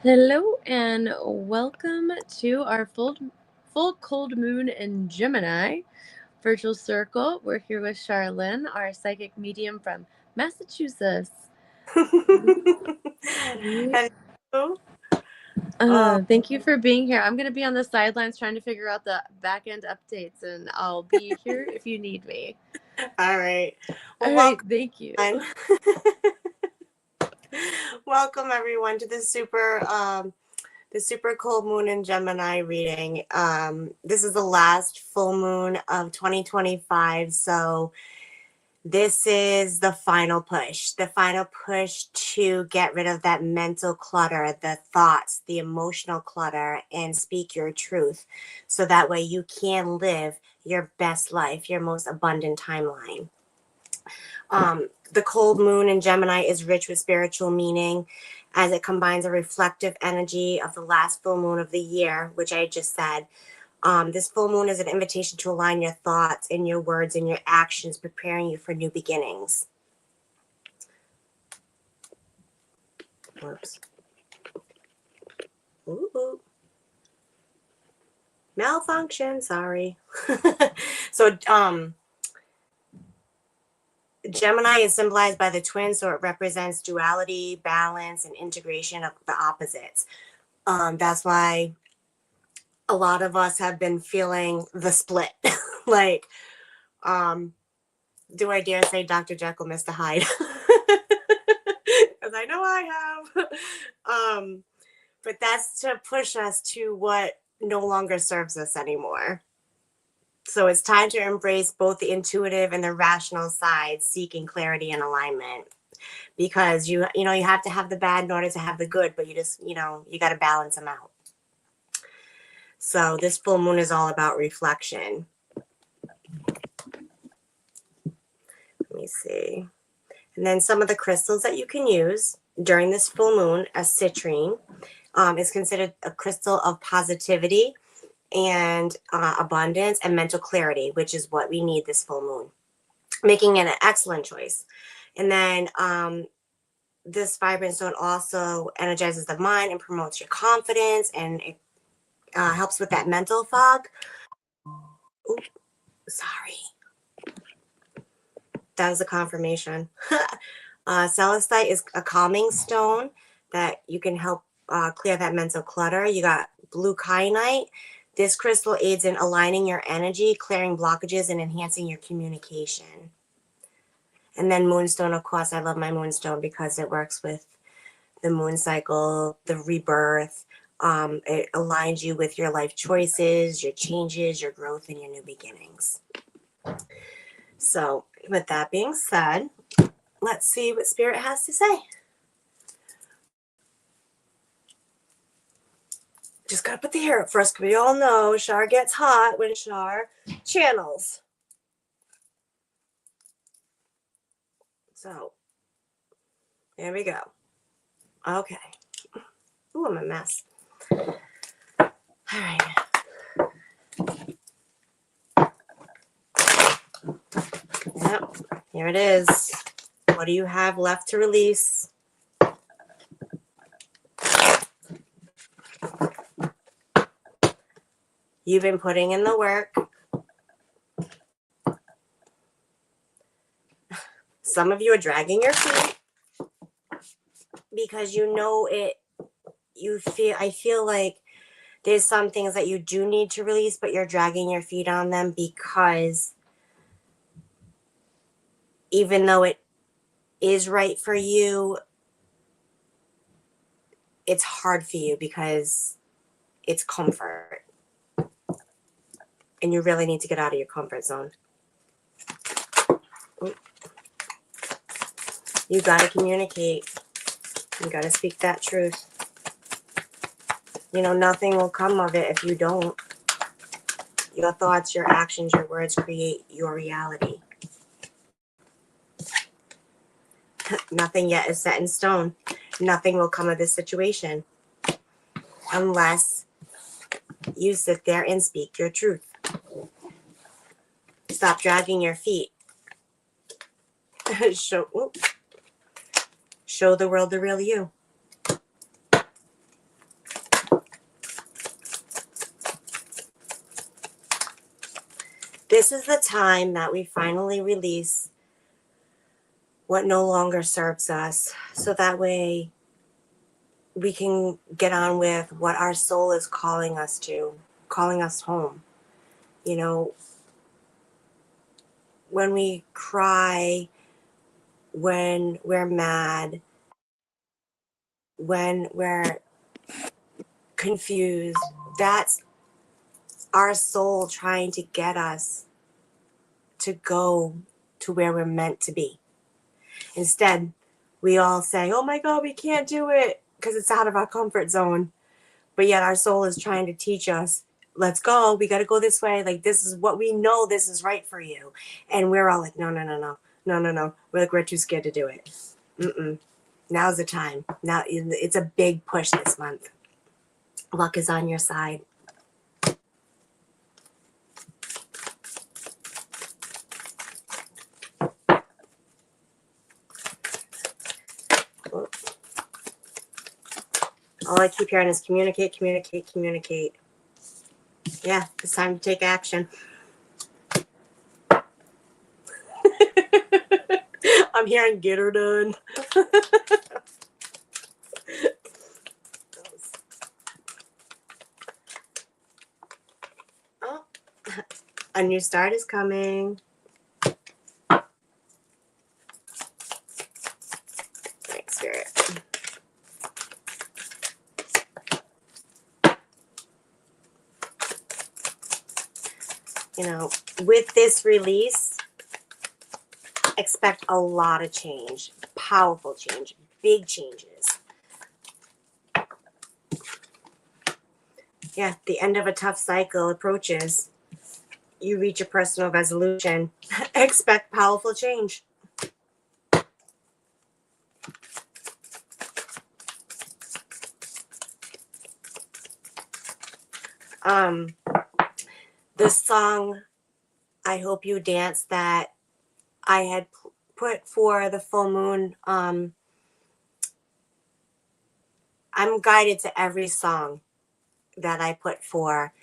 Hello and welcome to our full cold moon in Gemini virtual circle. We're here with Charlynn, our psychic medium from Massachusetts. Hello. Oh, Thank you for being here. I'm going to be on the sidelines trying to figure out the back end updates, and I'll be here if you need me. all right. All Well, right, welcome, thank you. everyone. Welcome everyone to the super cold moon in Gemini reading. This is the last full moon of 2025, so this is the final push to get rid of that mental clutter, the thoughts, the emotional clutter, and speak your truth. So that way you can live your best life, your most abundant timeline. The cold moon in Gemini is rich with spiritual meaning as it combines a reflective energy of the last full moon of the year, which I just said. This full moon is an invitation to align your thoughts and your words and your actions, preparing you for new beginnings. Whoops. Ooh. Malfunction, sorry. So, Gemini is symbolized by the twin, so it represents duality, balance, and integration of the opposites. That's why a lot of us have been feeling the split. Like, do I dare say Dr. Jekyll, Mr. Hyde? Because I know I have. But that's to push us to what no longer serves us anymore. So it's time to embrace both the intuitive and the rational side, seeking clarity and alignment. Because you have to have the bad in order to have the good, but you got to balance them out. So this full moon is all about reflection. Let me see. And then some of the crystals that you can use during this full moon, a citrine, is considered a crystal of positivity and abundance and mental clarity, which is what we need this full moon, making it an excellent choice. And then this vibrant stone also energizes the mind and promotes your confidence, and it helps with that mental fog. Ooh, sorry. That was a confirmation. Celestite is a calming stone that you can help clear that mental clutter. You got blue kyanite. This crystal aids in aligning your energy, clearing blockages, and enhancing your communication. And then moonstone, of course, I love my moonstone because it works with the moon cycle, the rebirth. It aligns you with your life choices, your changes, your growth, and your new beginnings. So with that being said, let's see what Spirit has to say. Just gotta put the hair up first, because we all know Char gets hot when Char channels. So, there we go. Okay. Ooh, I'm a mess. All right. Yep, here it is. What do you have left to release? You've been putting in the work. Some of you are dragging your feet because you know it. I feel like there's some things that you do need to release, but you're dragging your feet on them because even though it is right for you, it's hard for you because it's comfort. And you really need to get out of your comfort zone. Ooh. You got to communicate. You got to speak that truth. Nothing will come of it if you don't. Your thoughts, your actions, your words create your reality. Nothing yet is set in stone. Nothing will come of this situation unless you sit there and speak your truth. Stop dragging your feet. Show the world the real you. This is the time that we finally release what no longer serves us, so that way we can get on with what our soul is calling us to, calling us home. You know, when we cry, when we're mad, when we're confused, that's our soul trying to get us to go to where we're meant to be. Instead, we all say, oh my God, we can't do it because it's out of our comfort zone. But yet our soul is trying to teach us, let's go. We got to go this way. Like, this is what we know, this is right for you. And we're all like, no. We're like, we're too scared to do it. Now's the time. Now it's a big push this month. Luck is on your side. All I keep hearing is communicate. Yeah, it's time to take action. I'm hearing get her done. Oh, a new start is coming. Thanks, Spirit. You know, with this release, expect a lot of change, powerful change, big changes. Yeah, the end of a tough cycle approaches. You reach a personal resolution. Expect powerful change. The song I Hope You Dance that I had put for the full moon, I'm guided to every song that I put for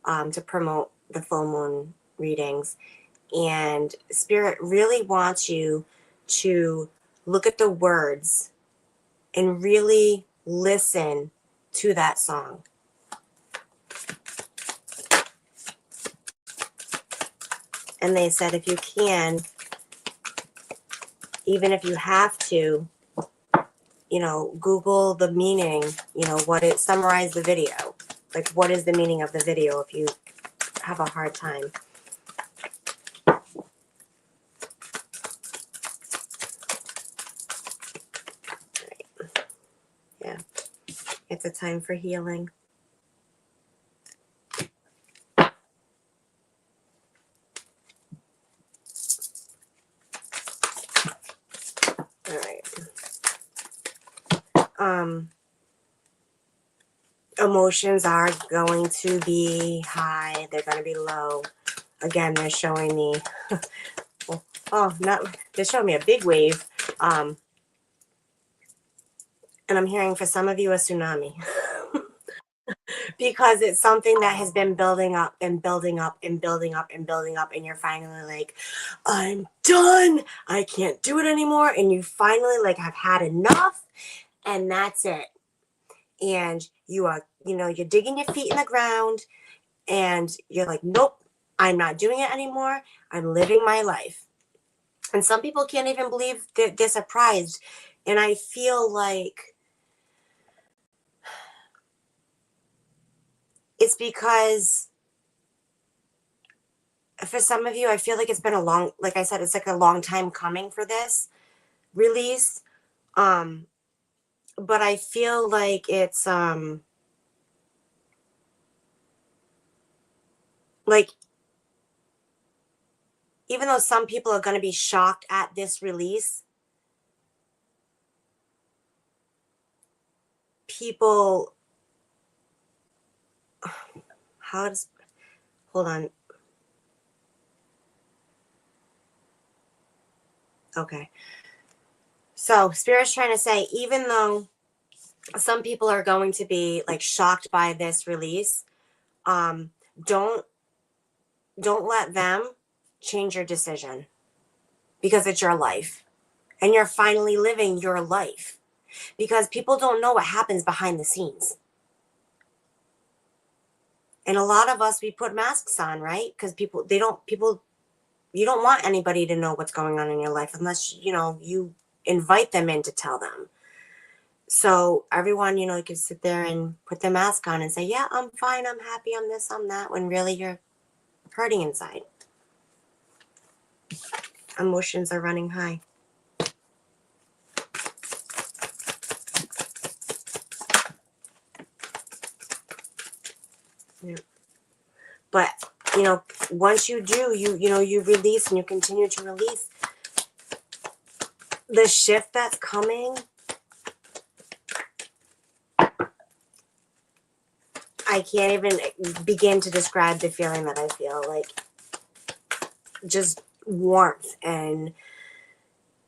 to promote the full moon readings. And Spirit really wants you to look at the words and really listen to that song. And they said, if you can, even if you have to, you know, Google the meaning, you know, summarize the video. Like, what is the meaning of the video if you have a hard time? Right. Yeah. It's a time for healing. All right. Emotions are going to be high. They're going to be low. Again, they're showing me, they're showing me a big wave. And I'm hearing for some of you a tsunami. Because it's something that has been building up and building up and building up and building up. And you're finally like, I'm done. I can't do it anymore. And you finally like have had enough. And that's it. And you are, you know, you're digging your feet in the ground and you're like, nope, I'm not doing it anymore. I'm living my life. And some people can't even believe that they're surprised. And I feel like it's because for some of you, I feel like it's been like I said, it's like a long time coming for this release. But I feel like it's, like, even though some people are going to be shocked at this release, people, hold on. Okay. So Spirit's trying to say, even though some people are going to be like shocked by this release, don't let them change your decision because it's your life and you're finally living your life, because people don't know what happens behind the scenes. And a lot of us, we put masks on, right? Because you don't want anybody to know what's going on in your life unless, you invite them in to tell them. So everyone, you can sit there and put their mask on and say, yeah, I'm fine, I'm happy, I'm this, I'm that, when really you're hurting inside. Emotions are running high. Yeah. But, once you do, you release and you continue to release. The shift that's coming, I can't even begin to describe the feeling that I feel. Like, just warmth and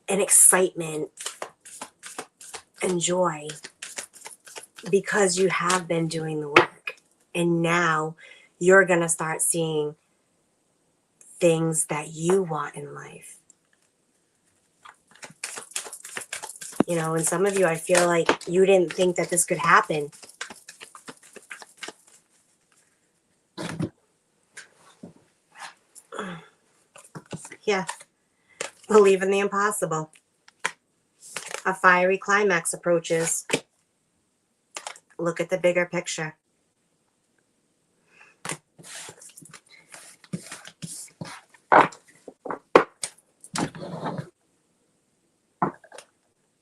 excitement and joy, because you have been doing the work. And now you're going to start seeing things that you want in life. And some of you, I feel like you didn't think that this could happen. Yeah. Believe in the impossible. A fiery climax approaches. Look at the bigger picture.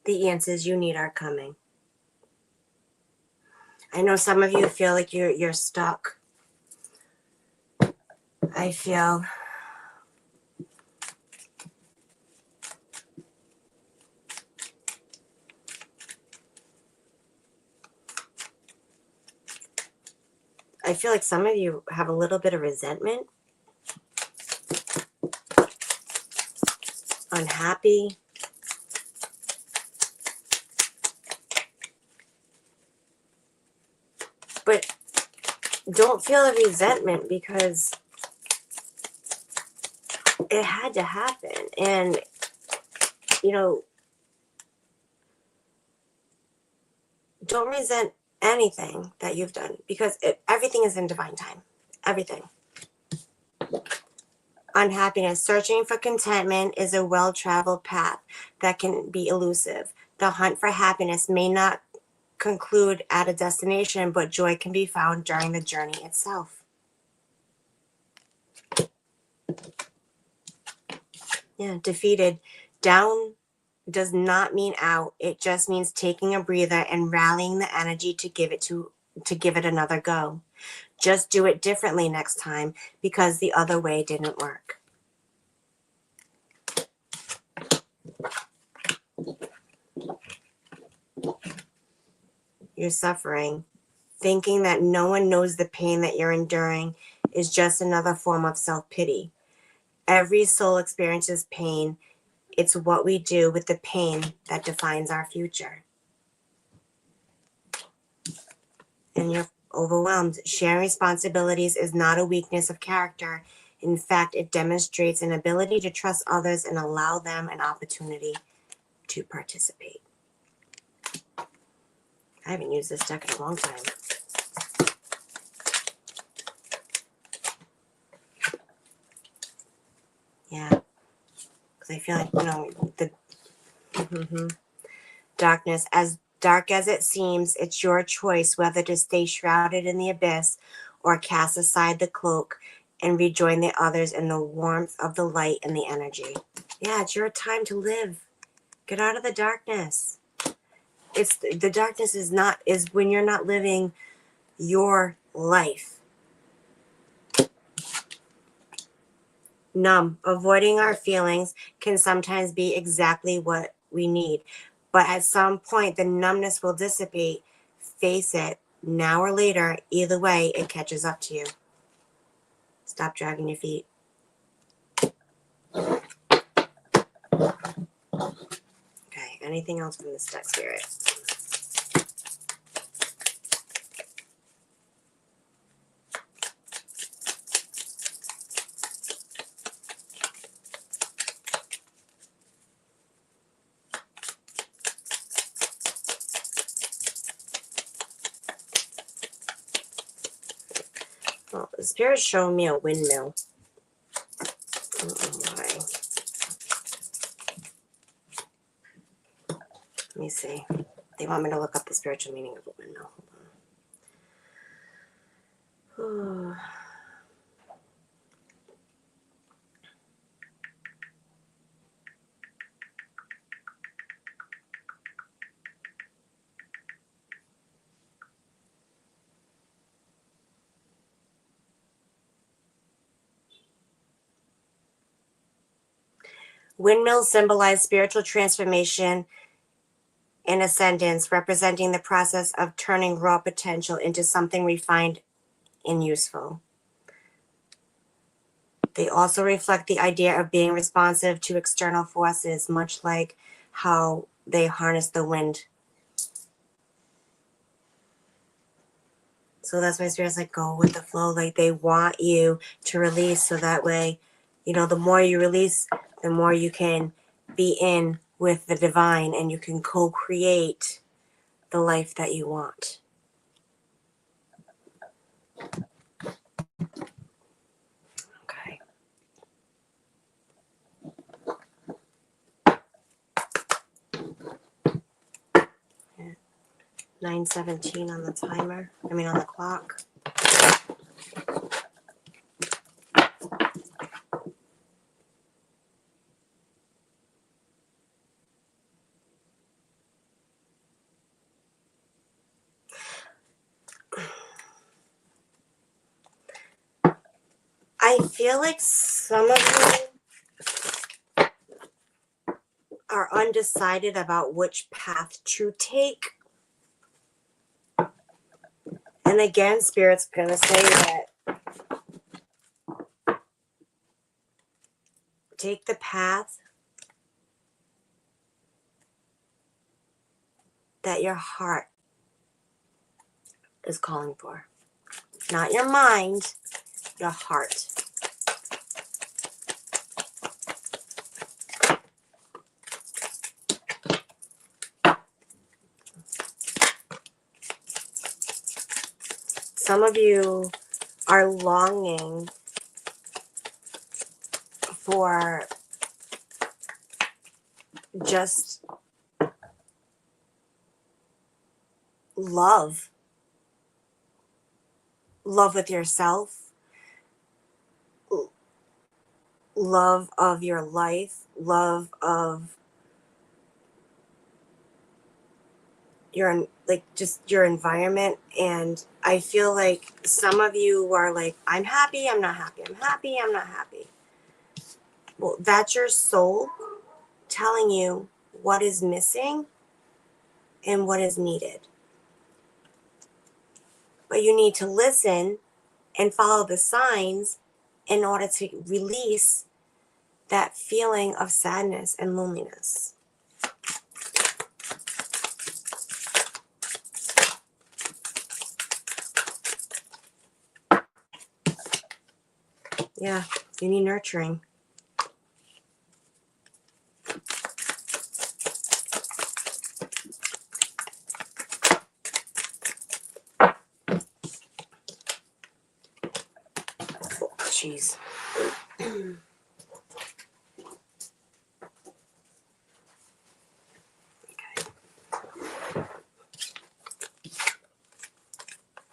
The answers you need are coming. I know some of you feel like you're stuck. I feel like some of you have a little bit of resentment, unhappy. But don't feel the resentment, because it had to happen. And, don't resent anything that you've done, because everything is in divine time. Everything. Unhappiness. Searching for contentment is a well-traveled path that can be elusive. The hunt for happiness may not conclude at a destination, but joy can be found during the journey itself. Yeah, defeated. Down does not mean out. It just means taking a breather and rallying the energy to give it another go. Just do it differently next time, because the other way didn't work. You're suffering. Thinking that no one knows the pain that you're enduring is just another form of self-pity. Every soul experiences pain. It's what we do with the pain that defines our future. And you're overwhelmed. Sharing responsibilities is not a weakness of character. In fact, it demonstrates an ability to trust others and allow them an opportunity to participate. I haven't used this deck in a long time. Yeah. Because I feel like, the darkness, as dark as it seems, it's your choice whether to stay shrouded in the abyss or cast aside the cloak and rejoin the others in the warmth of the light and the energy. Yeah, it's your time to live. Get out of the darkness. The darkness is when you're not living your life. Numb. Avoiding our feelings can sometimes be exactly what we need. But at some point, the numbness will dissipate. Face it, now or later, either way, it catches up to you. Stop dragging your feet. Okay, anything else from this deck, Spirit? Well, the Spirit's showing me a windmill. I don't know why. Let me see. They want me to look up the spiritual meaning of a windmill. Hold on. Windmills symbolize spiritual transformation and ascendance, representing the process of turning raw potential into something refined and useful. They also reflect the idea of being responsive to external forces, much like how they harness the wind. So that's why Spirit's like, go with the flow. Like, they want you to release, so that way, you know, the more you release, the more you can be in with the divine, and you can co-create the life that you want. Okay. 9:17 on the timer. I mean, on the clock. I feel like some of you are undecided about which path to take. And again, Spirit's going to say that take the path that your heart is calling for. Not your mind, your heart. Some of you are longing for just love. Love with yourself. Love of your life. Love of your, like, just your environment. And I feel like some of you are like, I'm happy, I'm not happy. I'm happy, I'm not happy. Well, that's your soul telling you what is missing and what is needed. But you need to listen and follow the signs in order to release that feeling of sadness and loneliness. Yeah, you need nurturing. Jeez.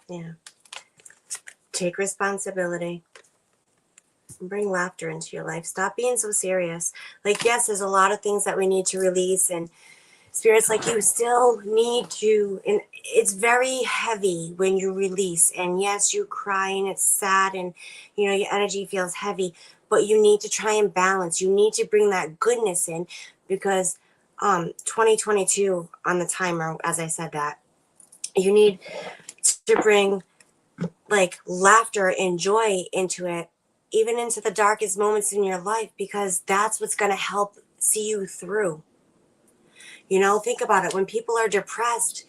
Yeah. Take responsibility. Bring laughter into your life. Stop being so serious. Like, yes, there's a lot of things that we need to release, and Spirit's like, you still need to, and it's very heavy when you release. And yes, you cry and it's sad, and you know, your energy feels heavy, but you need to try and balance. You need to bring that goodness in, because 2022 on the timer, as I said that, you need to bring like laughter and joy into it, even into the darkest moments in your life, because that's what's going to help see you through. You know, think about it. When people are depressed,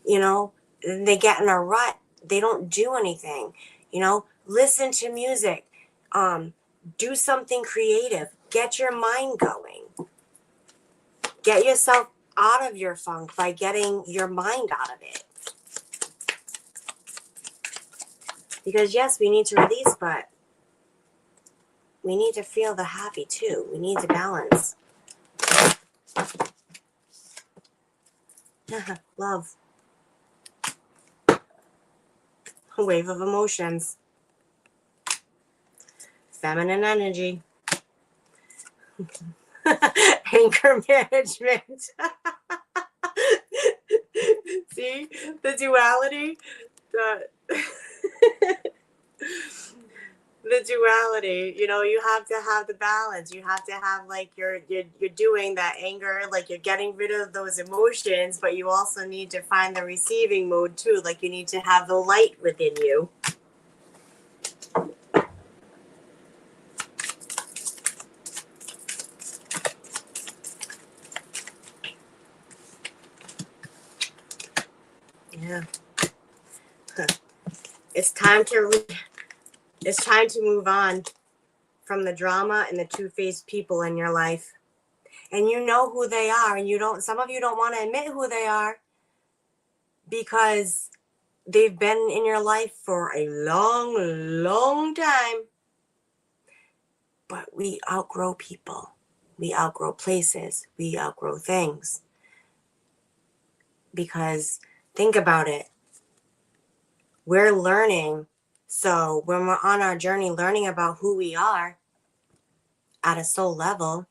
you know, they get in a rut. They don't do anything. You know, listen to music. Do something creative. Get your mind going. Get yourself out of your funk by getting your mind out of it. Because yes, we need to release, but we need to feel the happy too. We need to balance. Love. A wave of emotions. Feminine energy. Anger management. See the duality? The duality, you know, you have to have the balance. You have to have, like, you're doing that anger, like you're getting rid of those emotions, but you also need to find the receiving mode too. Like, you need to have the light within you. Yeah. It's time to move on from the drama and the two-faced people in your life. And you know who they are, and some of you don't want to admit who they are because they've been in your life for a long, long time. But we outgrow people. We outgrow places. We outgrow things. Because think about it. We're learning. So when we're on our journey learning about who we are at a soul level,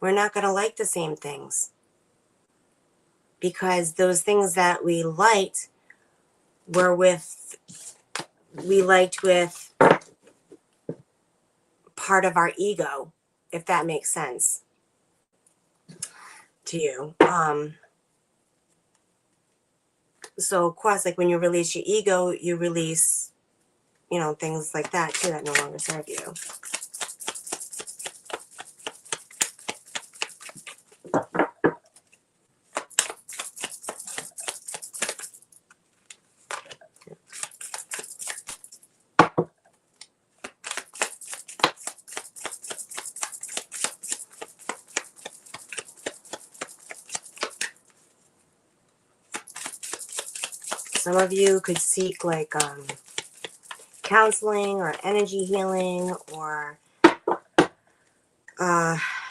we're not going to like the same things. Because those things that we liked with part of our ego, if that makes sense to you. So of course, like when you release your ego, you release, you know, things like that too that no longer serve you. Some of you could seek like counseling or energy healing, or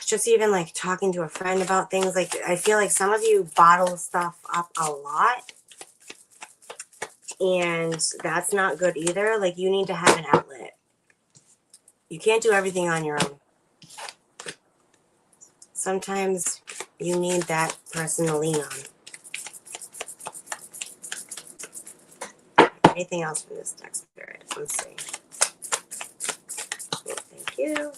just even like talking to a friend about things. Like, I feel like some of you bottle stuff up a lot, and that's not good either. Like, you need to have an outlet. You can't do everything on your own. Sometimes you need that person to lean on. Anything else from this deck, Spirit? Let's see. Oh, thank you.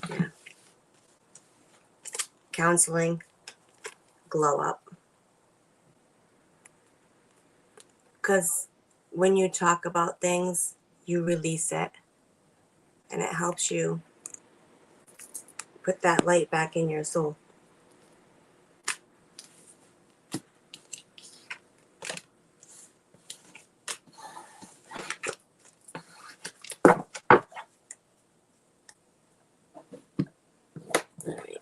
Yeah. Counseling, glow up. Because when you talk about things, you release it, and it helps you put that light back in your soul. All right.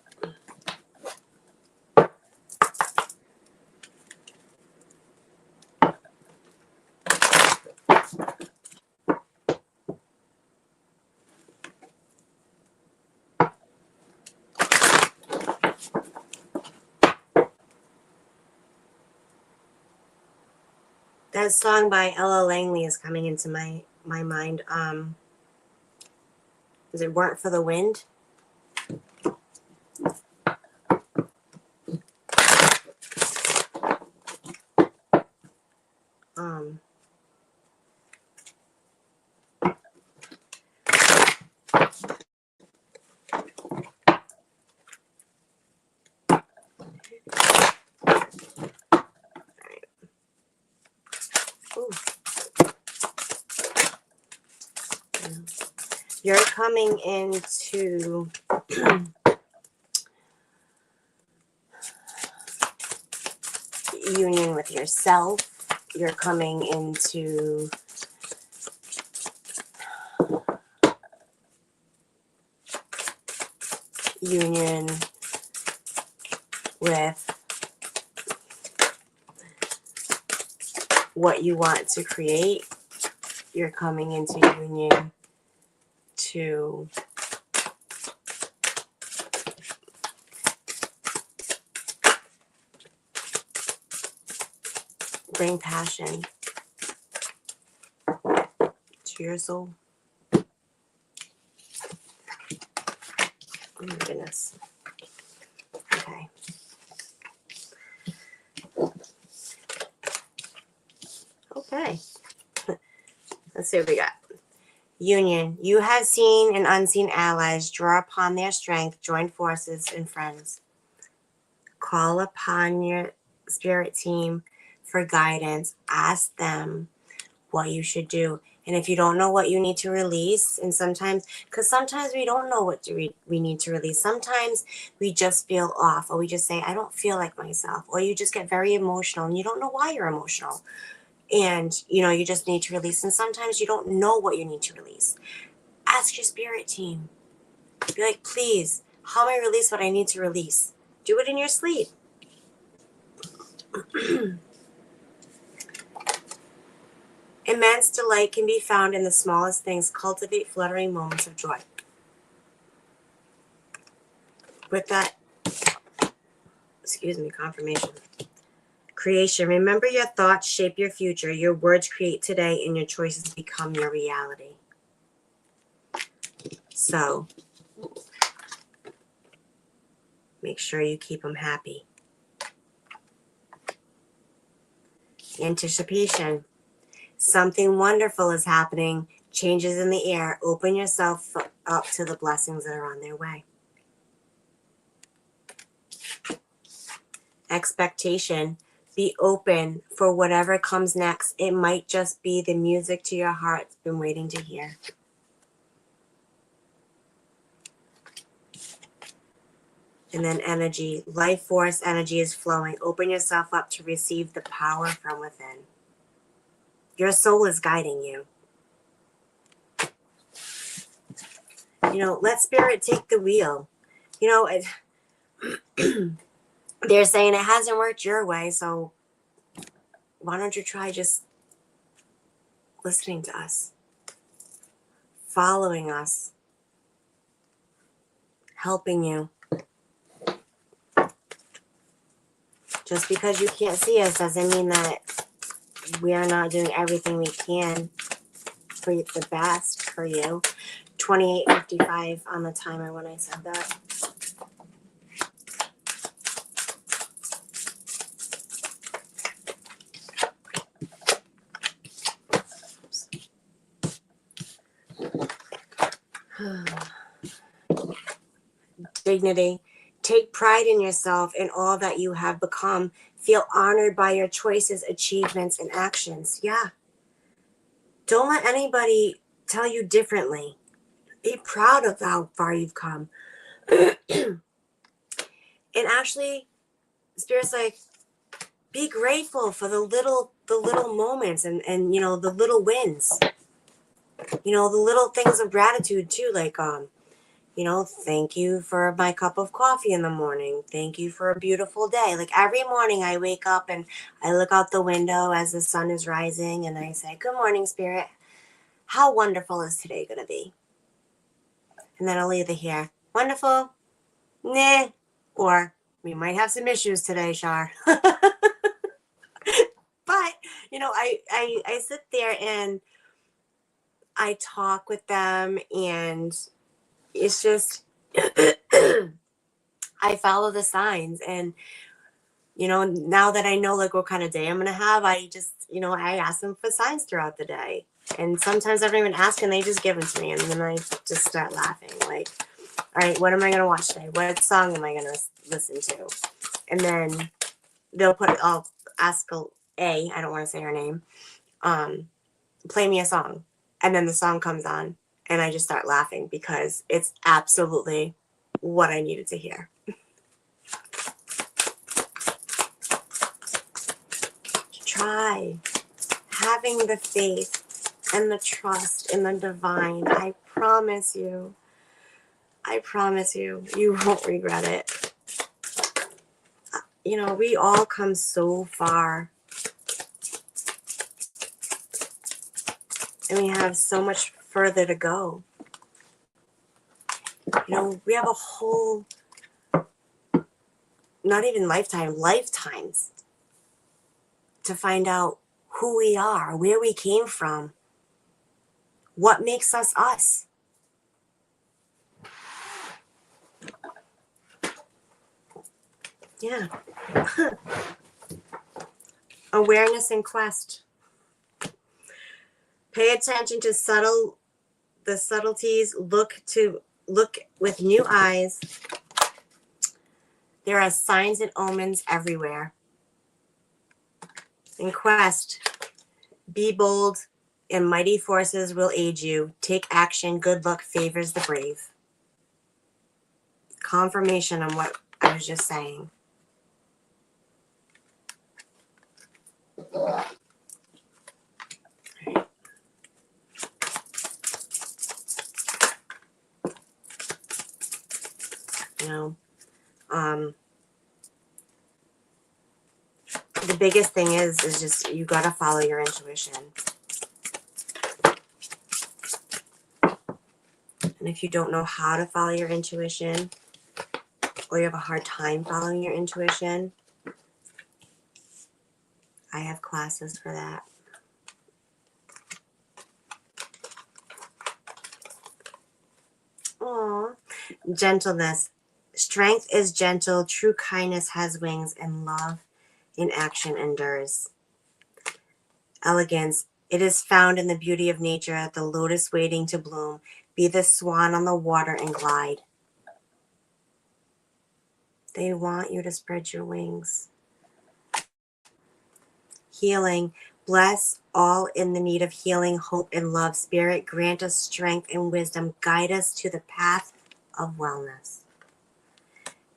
That song by Ella Langley is coming into my mind. Is it Weren't for the Wind? Ooh. You're coming into union with yourself. You're coming into union with what you want to create. You're coming into union to bring passion to your soul. Oh my goodness. Okay. Okay. Let's see what we got. Union. You have seen and unseen allies draw upon their strength, join forces, and friends. Call upon your spirit team for guidance. Ask them what you should do. And if you don't know what you need to release, and sometimes we don't know what we need to release. Sometimes we just feel off, or we just say, I don't feel like myself, or you just get very emotional and you don't know why you're emotional. And, you just need to release. And sometimes you don't know what you need to release. Ask your spirit team. Be like, please, how may I release what I need to release? Do it in your sleep. Immense delight can be found in the smallest things. Cultivate fluttering moments of joy. With that, confirmation. Creation. Remember, your thoughts shape your future. Your words create today, and your choices become your reality. So, make sure you keep them happy. Anticipation. Something wonderful is happening. Changes in the air. Open yourself up to the blessings that are on their way. Expectation. Be open for whatever comes next. It might just be the music to your heart's been waiting to hear. And then energy. Life force energy is flowing. Open yourself up to receive the power from within. Your soul is guiding you. Let spirit take the wheel. They're saying it hasn't worked your way, so why don't you try just listening to us, following us, helping you. Just because you can't see us doesn't mean that we are not doing everything we can for the best for you. 28:55 on the timer when I said that. Dignity. Take pride in yourself and all that you have become. Feel honored by your choices, achievements, and actions. Yeah. Don't let anybody tell you differently. Be proud of how far you've come. And actually, Spirit's like, be grateful for the little moments and the little wins. The little things of gratitude too, like thank you for my cup of coffee in the morning. Thank you for a beautiful day. Like every morning I wake up and I look out the window as the sun is rising and I say, good morning, Spirit. How wonderful is today going to be? And then I'll either hear, wonderful, nah, or we might have some issues today, Char. But, I sit there and I talk with them and it's just, I follow the signs. And, now that I know like what kind of day I'm going to have, I just, I ask them for signs throughout the day. And sometimes I don't even ask and they just give them to me. And then I just start laughing like, all right, what am I going to watch today? What song am I going to listen to? And then I'll ask I don't want to say her name, play me a song. And then the song comes on and I just start laughing because it's absolutely what I needed to hear. Try having the faith and the trust in the divine. I promise you, I promise you, you won't regret it. You know, we all come so far. And we have so much further to go. You know, we have a whole, not even lifetimes to find out who we are, where we came from, what makes us us. Yeah. Awareness and quest. Pay attention to the subtleties. Look with new eyes. There are signs and omens everywhere. In quest, be bold and mighty forces will aid you. Take action. Good luck favors the brave. Confirmation on what I was just saying. You know, the biggest thing is just you got to follow your intuition. And if you don't know how to follow your intuition, or you have a hard time following your intuition, I have classes for that. Aww. Gentleness. Strength is gentle, true kindness has wings, and love in action endures. Elegance. It is found in the beauty of nature, the lotus waiting to bloom. Be the swan on the water and glide. They want you to spread your wings. Healing. Bless all in the need of healing, hope, and love. Spirit, grant us strength and wisdom. Guide us to the path of wellness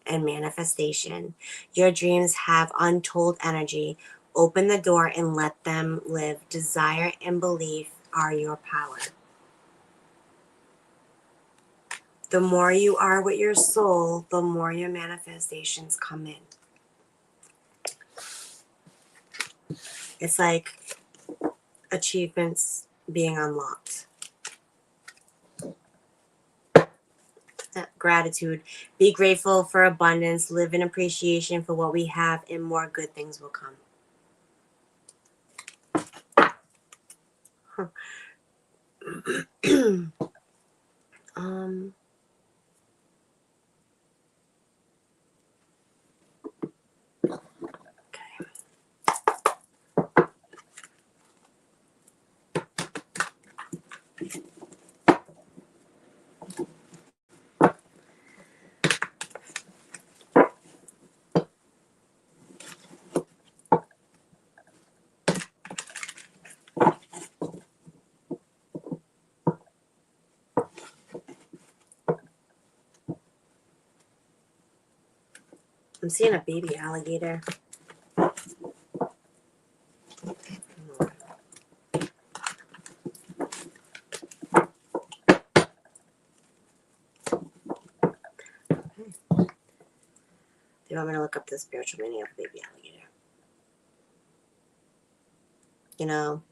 and manifestation. Your dreams have untold energy. Open the door and let them live. Desire and belief are your power. The more you are with your soul, the more your manifestations come in. It's like achievements being unlocked. Gratitude. Be grateful for abundance. Live in appreciation for what we have, and more good things will come. I'm seeing a baby alligator. You want me to look up the spiritual meaning of a baby alligator? You know,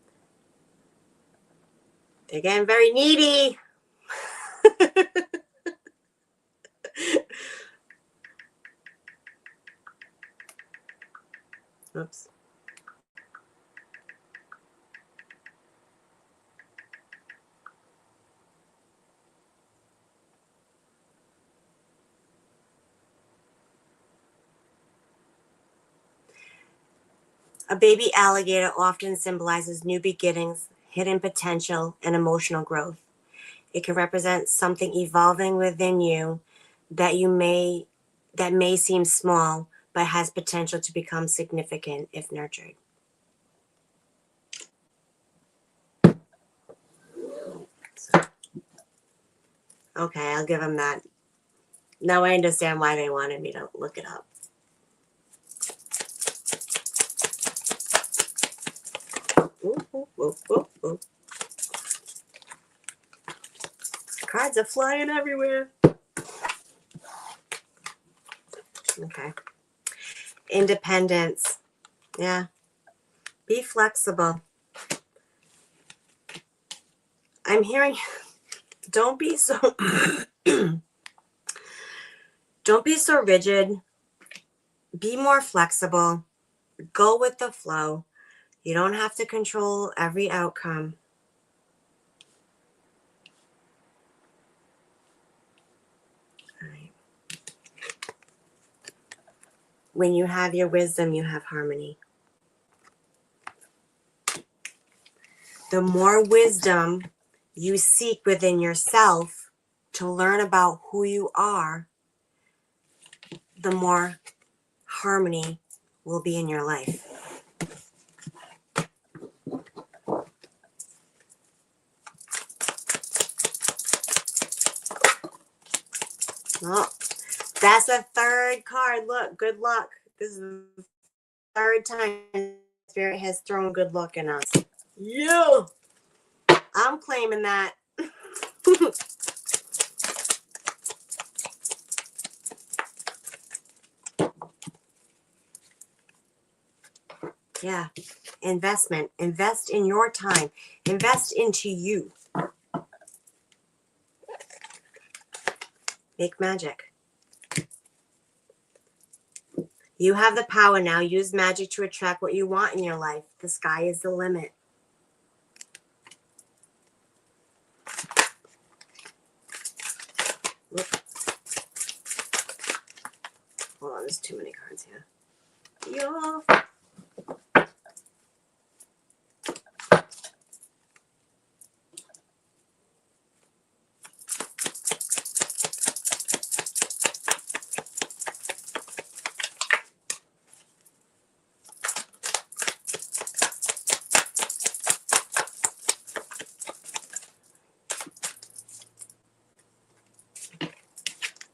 they're getting very needy. Oops. A baby alligator often symbolizes new beginnings, hidden potential, and emotional growth. It can represent something evolving within you that may seem small, but has potential to become significant if nurtured. So, okay, I'll give them that. Now I understand why they wanted me to look it up. Ooh, ooh, ooh, ooh, ooh. Cards are flying everywhere. Okay. Independence. Yeah. Be flexible. I'm hearing, don't be so don't be so rigid. Be more flexible. Go with the flow. You don't have to control every outcome. All right. When you have your wisdom, you have harmony. The more wisdom you seek within yourself to learn about who you are, the more harmony will be in your life. Oh, that's a third card. Look, good luck. This is the third time Spirit has thrown good luck in us. Yeah. I'm claiming that. Yeah. Investment. Invest in your time. Invest into you. Make magic. You have the power now. Use magic to attract what you want in your life. The sky is the limit. Look. Hold on, there's too many cards here. Yeah.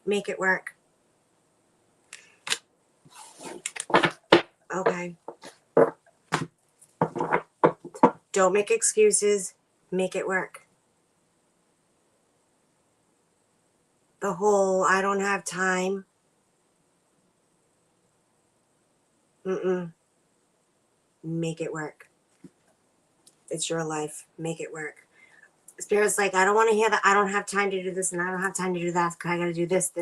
Make it work. Okay. Don't make excuses. Make it work. The whole, I don't have time. Make it work. It's your life. Make it work. Spirit's like, I don't want to hear that. I don't have time to do this and I don't have time to do that. I got to do this,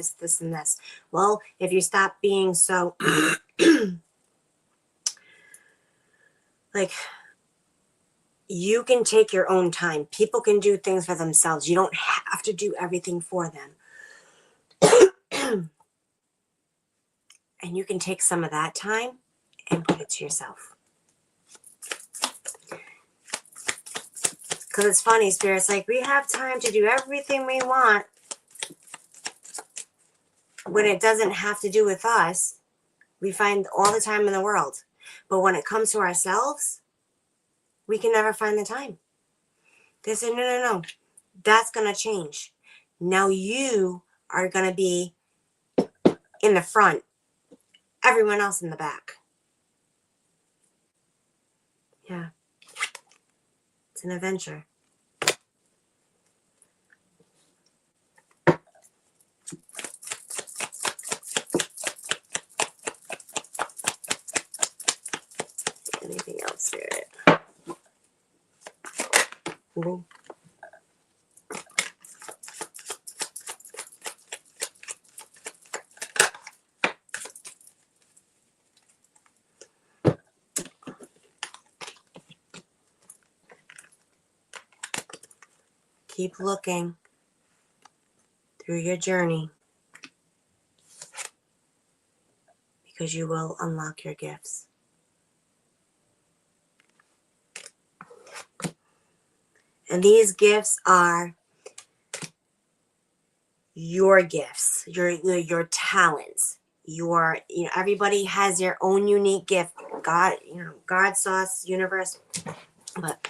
and this. Well, if you stop being so like, you can take your own time. People can do things for themselves. You don't have to do everything for them. And you can take some of that time and put it to yourself. Because it's funny, Spirit's like, we have time to do everything we want when it doesn't have to do with us. We find all the time in the world. But when it comes to ourselves, we can never find the time. They say, no. That's going to change. Now you are going to be in the front. Everyone else in the back. Yeah. It's an adventure. Anything else, Spirit? Ooh. Keep looking through your journey because you will unlock your gifts. And these gifts are your gifts, your talents, everybody has their own unique gift. God, God, sauce, universe, but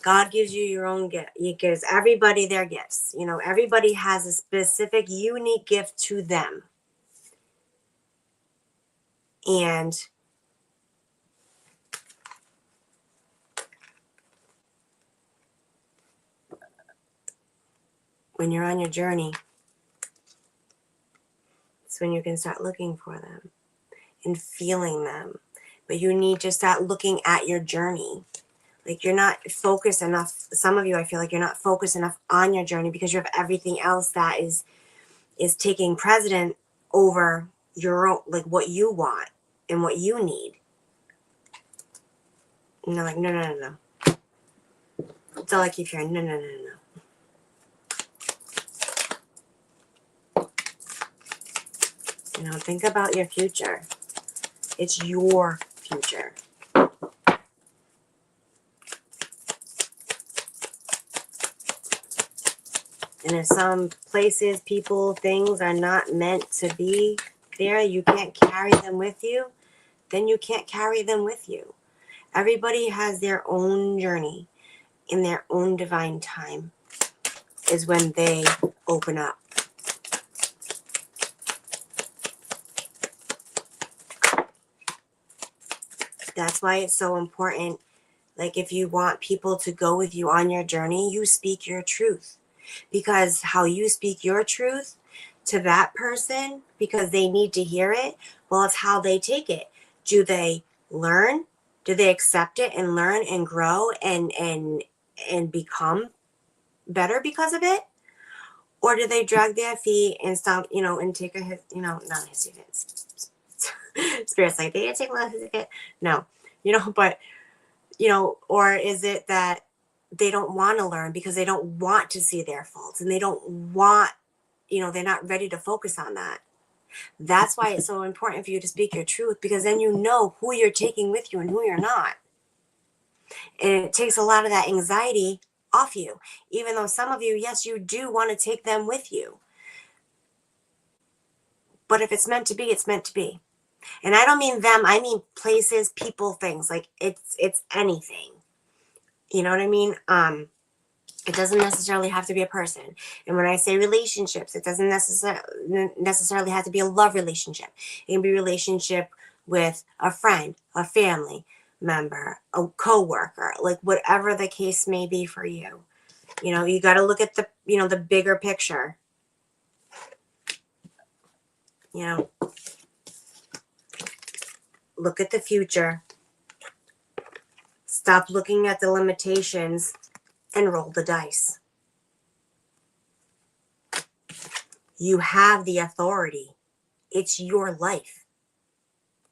God gives you your own gift. He gives everybody their gifts. Everybody has a specific, unique gift to them. And when you're on your journey, is when you can start looking for them and feeling them. But you need to start looking at your journey. Like, you're not focused enough. Some of you, I feel like you're not focused enough on your journey because you have everything else that is taking precedent over your own, like what you want and what you need. And they're like, no. That's all I keep hearing. No. Think about your future. It's your future. And if some places, people, things are not meant to be there, you can't carry them with you, then you can't carry them with you. Everybody has their own journey in their own divine time is when they open up. That's why it's so important. Like, if you want people to go with you on your journey, you speak your truth. Because how you speak your truth to that person, because they need to hear it, well, it's how they take it. Do they learn? Do they accept it and learn and grow and become better because of it? Or do they drag their feet and stop, and take a hit, not a hit. Spirit's like, they take a hit. No, but, or is it that they don't want to learn because they don't want to see their faults and they don't want, they're not ready to focus on that. That's why it's so important for you to speak your truth, because then you know who you're taking with you and who you're not. And it takes a lot of that anxiety off you, even though some of you, yes, you do want to take them with you. But if it's meant to be, it's meant to be. And I don't mean them, I mean places, people, things. Like, it's anything. You know what I mean? It doesn't necessarily have to be a person. And when I say relationships, it doesn't necessarily have to be a love relationship. It can be a relationship with a friend, a family member, a coworker, like whatever the case may be for you. You got to look at the, the bigger picture. Look at the future. Stop looking at the limitations and roll the dice. You have the authority. It's your life.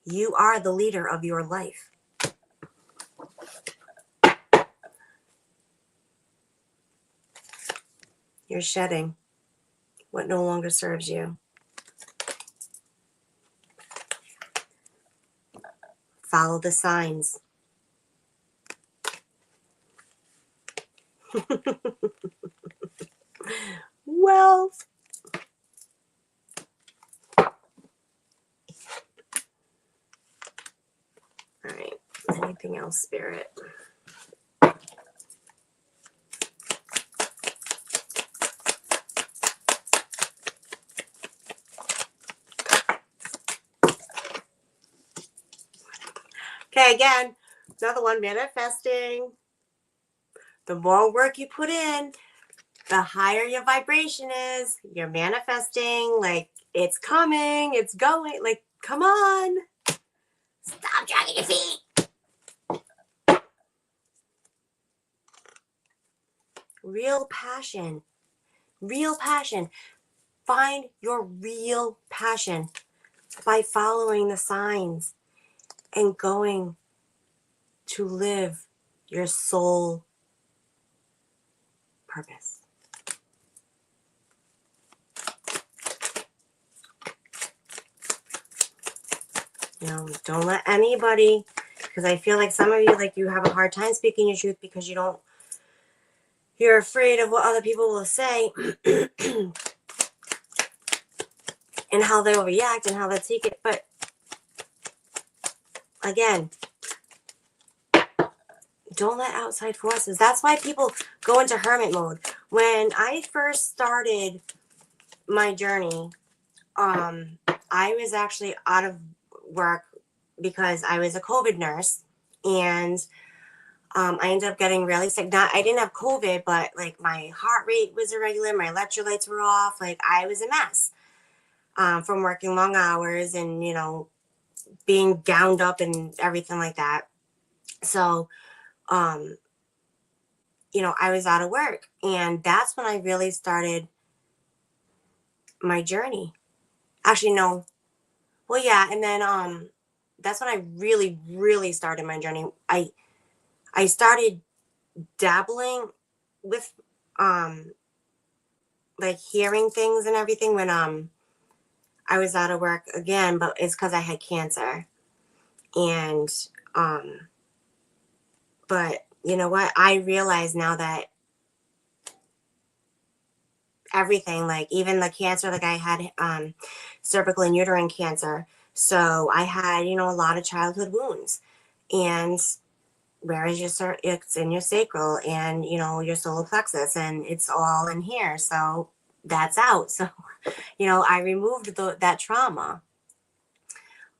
You are the leader of your life. You're shedding what no longer serves you. Follow the signs. Well, all right. Anything else, Spirit? Okay, again, another one, manifesting. The more work you put in, the higher your vibration is. You're manifesting, like, it's coming, it's going. Like, come on. Stop dragging your feet. Real passion. Real passion. Find your real passion by following the signs and going to live your soul purpose. Don't let anybody, because I feel like some of you, like, you have a hard time speaking your truth because you're afraid of what other people will say and how they'll react and how they'll take it. But again, don't let outside forces. That's why people go into hermit mode. When I first started my journey, I was actually out of work because I was a COVID nurse, and I ended up getting really sick. I didn't have COVID, but like my heart rate was irregular, my electrolytes were off, like I was a mess. from working long hours and, you know, being gowned up and everything like that. So, you know, I was out of work, and that's when I really started my journey. Actually, no. Well, yeah, and then that's when I really started my journey. I started dabbling with um like hearing things and everything when I was out of work again, but it's because I had cancer. And um but you know what? I realize now that everything, like even the cancer, like I had cervical and uterine cancer. So I had, you know, a lot of childhood wounds. And where is it's in your sacral and, you know, your solar plexus, and it's all in here. So that's out. So, you know, I removed that trauma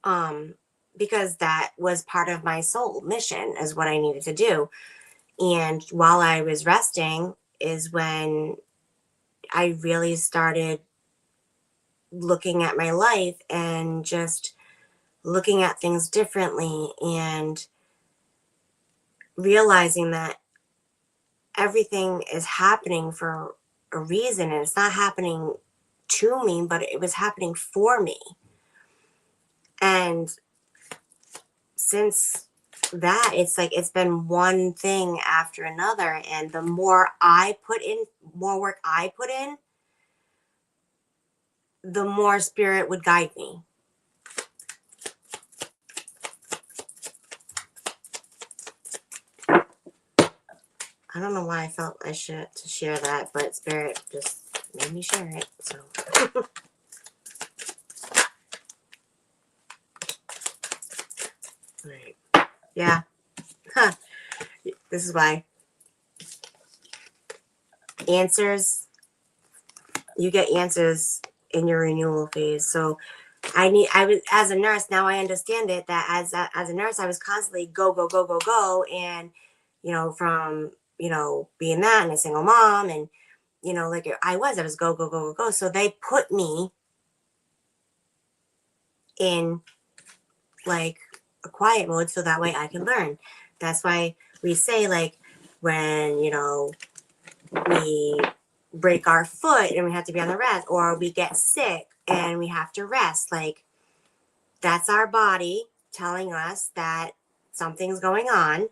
um, because that was part of my soul mission, is what I needed to do. And while I was resting is when I really started looking at my life and just looking at things differently and realizing that everything is happening for a reason, and it's not happening to me, but it was happening for me. And since that, it's like it's been one thing after another, and the more work I put in, the more spirit would guide me. I don't know why I felt I should to share that, but spirit just made me share it. So all right. Yeah. Huh. This is why you get answers in your renewal phase. So I was, as a nurse, now I understand it, that as a nurse, I was constantly go. And, you know, from, you know, being that and a single mom, and, you know, like I was go. So they put me in like a quiet mode so that way I can learn. That's why we say, like, when, you know, we break our foot and we have to be on the rest, or we get sick and we have to rest, like, that's our body telling us that something's going on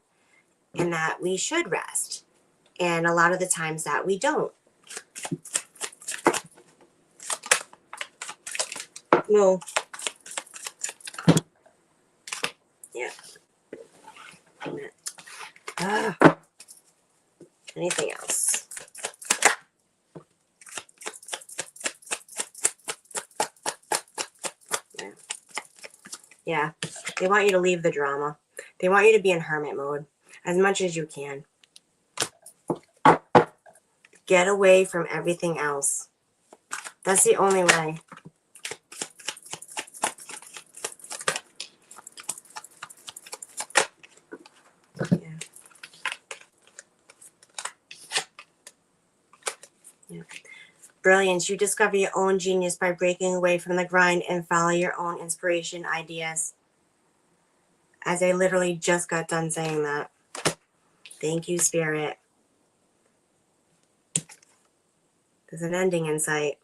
and that we should rest. And a lot of the times that we don't. Well, yeah. Anything else? Yeah. Yeah. They want you to leave the drama. They want you to be in hermit mode as much as you can. Get away from everything else. That's the only way. Yeah. Yeah. Brilliance. You discover your own genius by breaking away from the grind and follow your own inspiration ideas. As I literally just got done saying that. Thank you, Spirit. There's an ending in sight.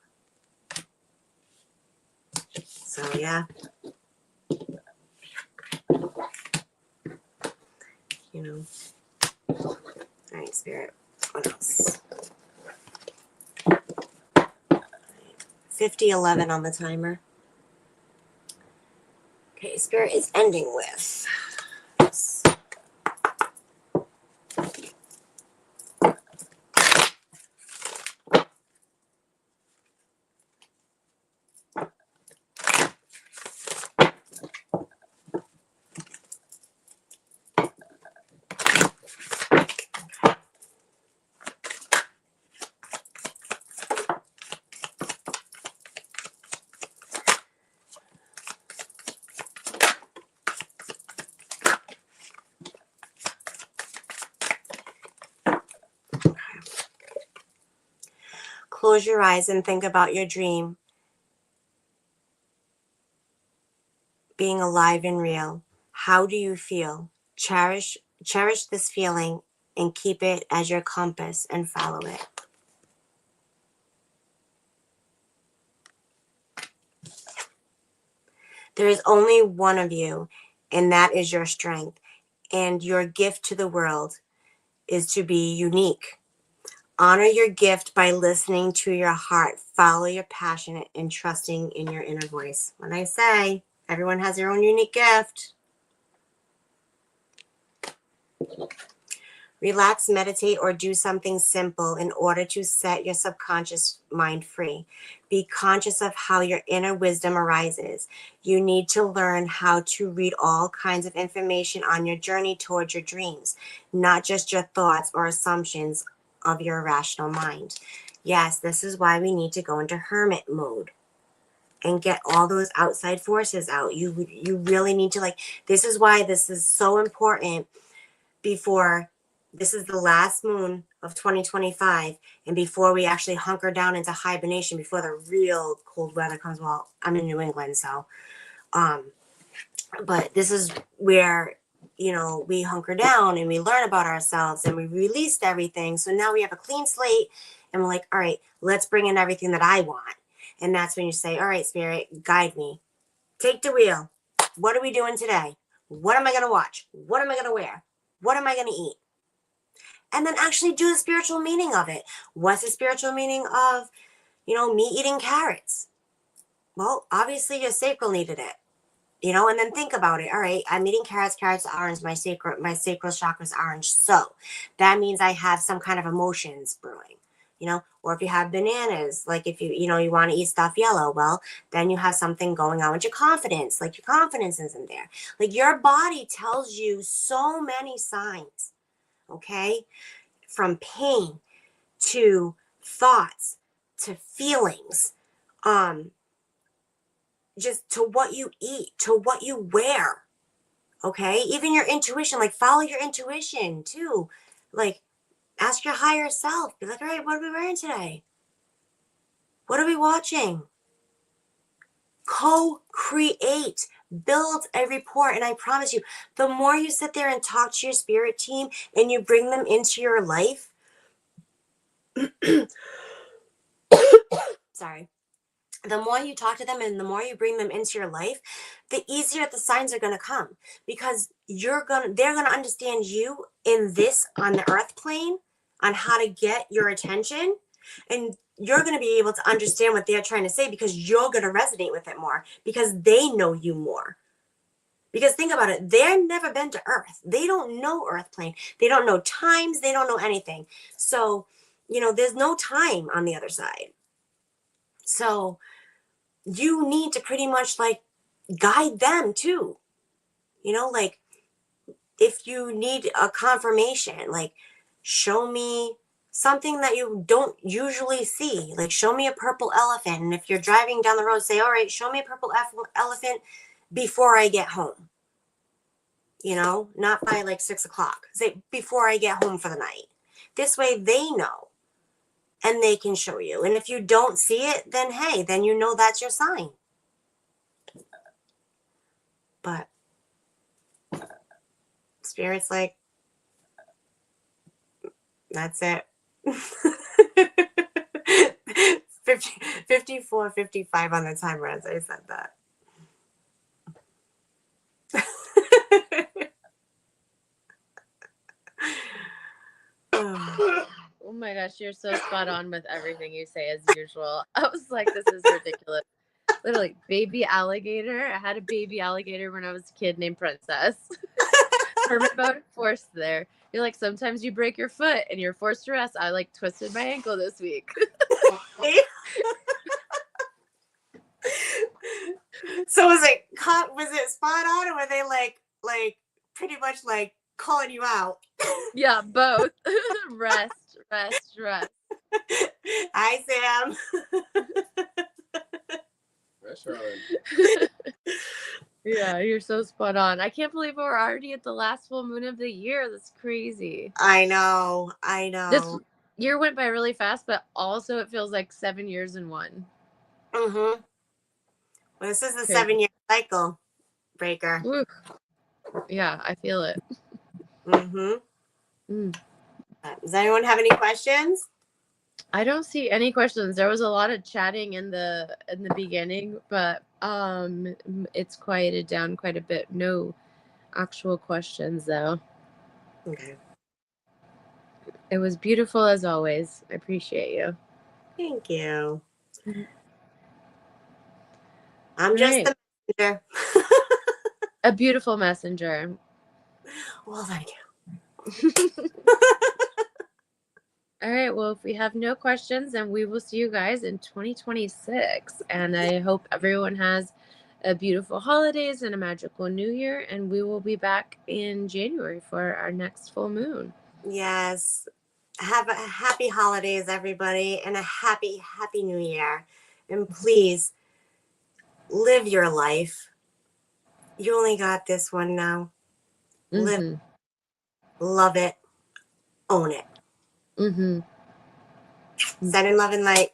So, yeah. You know. All right, Spirit. What else? 50:11 on the timer. Okay, Spirit is ending with this. Close your eyes and think about your dream. being alive and real. How do you feel? Cherish this feeling and keep it as your compass and follow it. There is only one of you, and that is your strength. And your gift to the world is to be unique. Honor your gift by listening to your heart. Follow your passion and trusting in your inner voice. When I say everyone has their own unique gift. Relax, meditate, or do something simple in order to set your subconscious mind free. Be conscious of how your inner wisdom arises. You need to learn how to read all kinds of information on your journey towards your dreams, not just your thoughts or assumptions of your irrational mind. Yes, this is why we need to go into hermit mode and get all those outside forces out. You really need to, like, this is why this is so important. Before this is the last moon of 2025, and before we actually hunker down into hibernation, before the real cold weather comes. Well, I'm in New England, so but this is where, you know, we hunker down and we learn about ourselves and we released everything. So now we have a clean slate and we're like, all right, let's bring in everything that I want. And that's when you say, all right, spirit, guide me. Take the wheel. What are we doing today? What am I going to watch? What am I going to wear? What am I going to eat? And then actually do the spiritual meaning of it. What's the spiritual meaning of, you know, me eating carrots? Well, obviously your sacral needed it. You know, and then think about it. All right, I'm eating carrots. Carrots are orange. My sacral chakra is orange. So that means I have some kind of emotions brewing. You know, or if you have bananas, like if you want to eat stuff yellow, well, then you have something going on with your confidence. Like your confidence isn't there. Like your body tells you so many signs. Okay, from pain to thoughts to feelings. Just to what you eat, to what you wear, okay? Even your intuition, like follow your intuition too. Like ask your higher self, be like, all right, what are we wearing today? What are we watching? Co-create, build a report. And I promise you, the more you sit there and talk to your spirit team and you bring them into your life, sorry, the more you talk to them and the more you bring them into your life, the easier the signs are going to come, because they're going to understand you in this, on the earth plane, on how to get your attention, and you're going to be able to understand what they're trying to say because you're going to resonate with it more because they know you more. Because think about it, they've never been to earth. They don't know earth plane. They don't know times. They don't know anything. So, you know, there's no time on the other side. So you need to pretty much like guide them too. You know, like if you need a confirmation, like show me something that you don't usually see. Like show me a purple elephant. And if you're driving down the road, say, all right, show me a purple elephant before I get home. You know, not by like 6 o'clock. Say before I get home for the night. This way they know and they can show you. And if you don't see it, then hey, then you know that's your sign. But Spirit's like, that's it. 54, 55 on the timer as I said that. Oh my gosh, you're so spot on with everything you say as usual. I was like, this is ridiculous. Literally, baby alligator. I had a baby alligator when I was a kid named Princess. Hermit mode forced there. You're like, sometimes you break your foot and you're forced to rest. I like twisted my ankle this week. So was it spot on, or were they like pretty much like calling you out? Yeah, both. Rest. Hi, Sam. That's Charlynn. Yeah, you're so spot on. I can't believe we're already at the last full moon of the year. That's crazy. I know. This year went by really fast, but also it feels like 7 years in one. Mm-hmm. Well, this is the Crazy. 7-year cycle breaker. Ooh. Yeah, I feel it. Mm-hmm. Does anyone have any questions? I don't see any questions. There was a lot of chatting in the beginning, but it's quieted down quite a bit. No actual questions though. Okay. It was beautiful as always. I appreciate you. Thank you. Mhm. I'm just the messenger. A beautiful messenger. Well, thank you. All right. Well, if we have no questions, then we will see you guys in 2026. And I hope everyone has a beautiful holidays and a magical new year. And we will be back in January for our next full moon. Yes. Have a happy holidays, everybody, and a happy new year. And please live your life. You only got this one now. Live, love it, own it. Sending love and light.